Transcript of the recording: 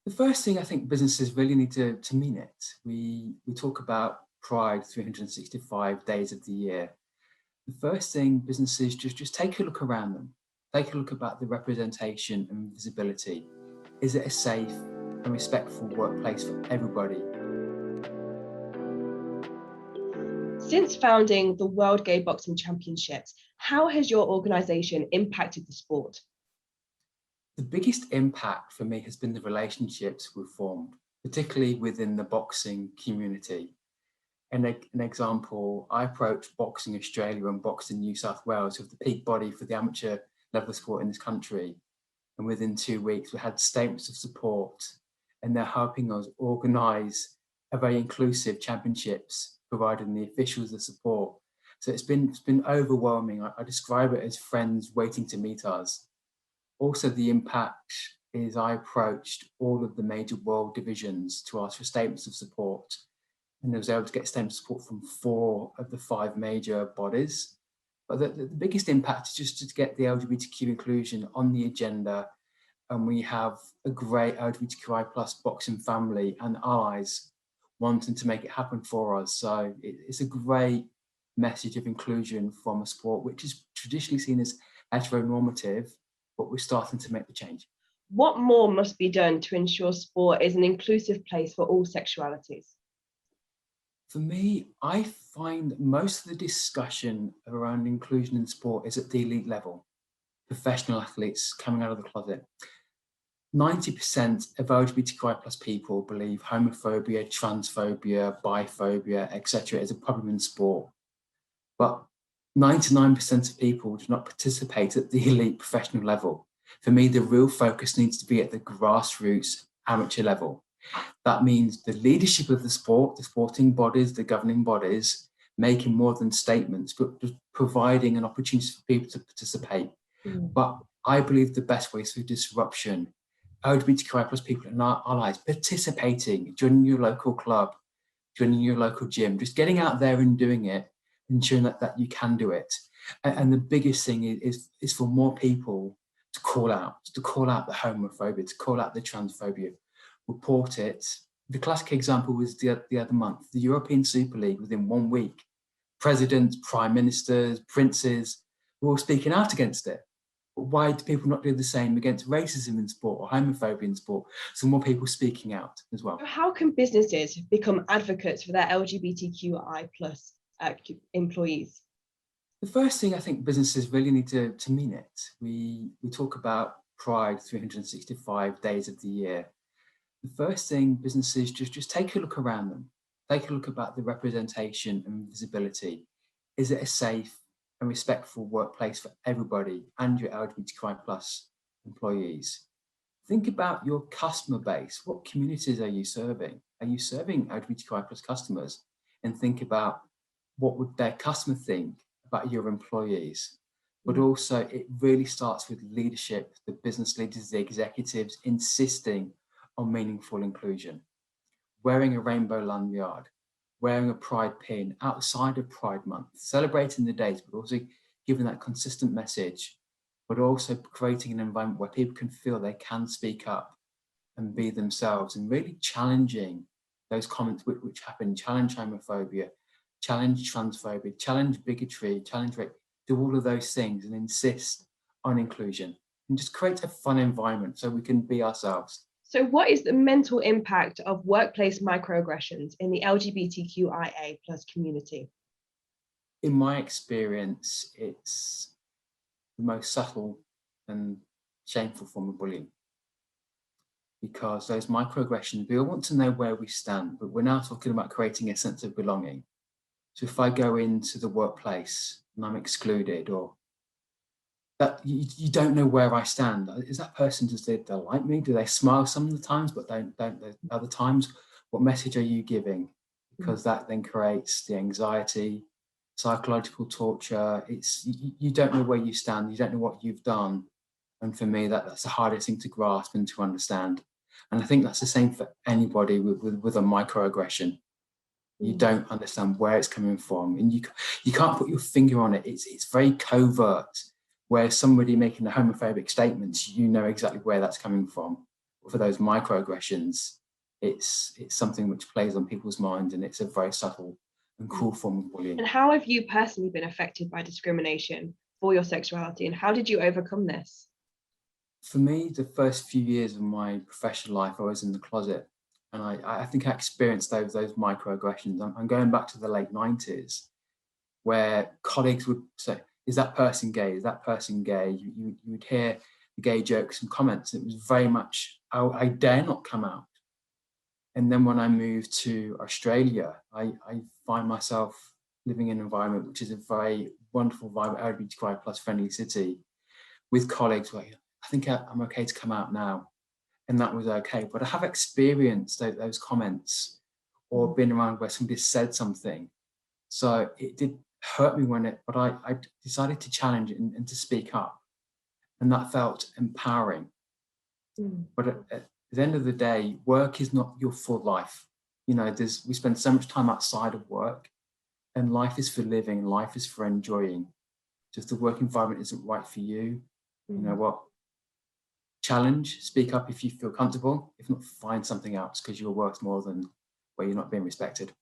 The first thing I think businesses really need to mean it. We talk about pride 365 days of the year. The first thing businesses just take a look around them. Take a look about the representation and visibility. Is it a safe and respectful workplace for everybody? Since founding the World Gay Boxing Championships, how has your organisation impacted the sport? The biggest impact for me has been the relationships we've formed, particularly within the boxing community. An example, I approached Boxing Australia and Boxing New South Wales, with the peak body for the amateur level sport in this country. And within 2 weeks, we had statements of support, and they're helping us organise a very inclusive championships, providing the officials the support. So it's been overwhelming. I describe it as friends waiting to meet us. Also, the impact is I approached all of the major world divisions to ask for statements of support, and I was able to get statements of support from 4 of the 5 major bodies. But the biggest impact is just to get the LGBTQ inclusion on the agenda, and we have a great LGBTQI+ boxing family and allies wanting to make it happen for us. So it's a great message of inclusion from a sport which is traditionally seen as heteronormative, but we're starting to make the change. What more must be done to ensure sport is an inclusive place for all sexualities? For me, I find most of the discussion around inclusion in sport is at the elite level. Professional athletes coming out of the closet. 90% of LGBTQI+ people believe homophobia, transphobia, biphobia, etc. is a problem in sport. But 99% of people do not participate at the elite professional level. For me, the real focus needs to be at the grassroots amateur level. That means the leadership of the sport, the sporting bodies, the governing bodies, making more than statements, but providing an opportunity for people to participate. But I believe the best way is through disruption. LGBTQI+ people and our allies participating, joining your local club, joining your local gym, just getting out there and doing it, ensuring that you can do it. And the biggest thing is for more people to call out the homophobia, to call out the transphobia, report it. The classic example was the other month, the European Super League. Within 1 week, presidents, prime ministers, princes were all speaking out against it. But why do people not do the same against racism in sport or homophobia in sport? So more people speaking out as well. How can businesses become advocates for their LGBTQI+ employees? The first thing I think businesses really need to mean it. We talk about pride 365 days of the year. The first thing businesses just take a look around them. Take a look about the representation and visibility. Is it a safe and respectful workplace for everybody and your LGBTQI+ employees? Think about your customer base. What communities are you serving? Are you serving LGBTQI+ customers? And think about what would their customer think about your employees. But also it really starts with leadership, the business leaders, the executives insisting on meaningful inclusion. Wearing a rainbow lanyard, wearing a pride pin outside of Pride Month, celebrating the days, but also giving that consistent message, but also creating an environment where people can feel they can speak up and be themselves, and really challenging those comments which happen, challenge homophobia, challenge transphobia, challenge bigotry, challenge rape, do all of those things and insist on inclusion and just create a fun environment so we can be ourselves. So what is the mental impact of workplace microaggressions in the LGBTQIA+ community? In my experience, it's the most subtle and shameful form of bullying. Because those microaggressions, we all want to know where we stand, but we're now talking about creating a sense of belonging. So if I go into the workplace and I'm excluded, or that you don't know where I stand. Is that person, does they like me? Do they smile some of the times, but don't the other times? What message are you giving? Because that then creates the anxiety, psychological torture. You don't know where you stand. You don't know what you've done. And for me, that's the hardest thing to grasp and to understand. And I think that's the same for anybody with a microaggression. You don't understand where it's coming from, and you can't put your finger on it. It's very covert. Where somebody making the homophobic statements, you know exactly where that's coming from. for those microaggressions, it's something which plays on people's mind, and it's a very subtle and cruel form of bullying. And how have you personally been affected by discrimination for your sexuality, and how did you overcome this? For me, the first few years of my professional life, I was in the closet, and I think I experienced those microaggressions. I'm going back to the late 90s, where colleagues would say, "Is that person gay? Is that person gay?" You would hear the gay jokes and comments. It was very much, I dare not come out. And then when I moved to Australia, I find myself living in an environment which is a very wonderful, vibrant, LGBTQIA plus friendly city, with colleagues where I think I'm okay to come out now. And that was okay. But I have experienced those comments, or been around where somebody said something. So it did hurt me but I decided to challenge it and to speak up. And that felt empowering. But at the end of the day, work is not your full life. You know, we spend so much time outside of work, and life is for living, life is for enjoying. Just the work environment isn't right for you. You know what? Challenge, speak up if you feel comfortable. If not, find something else, because you're worth more than where you're not being respected.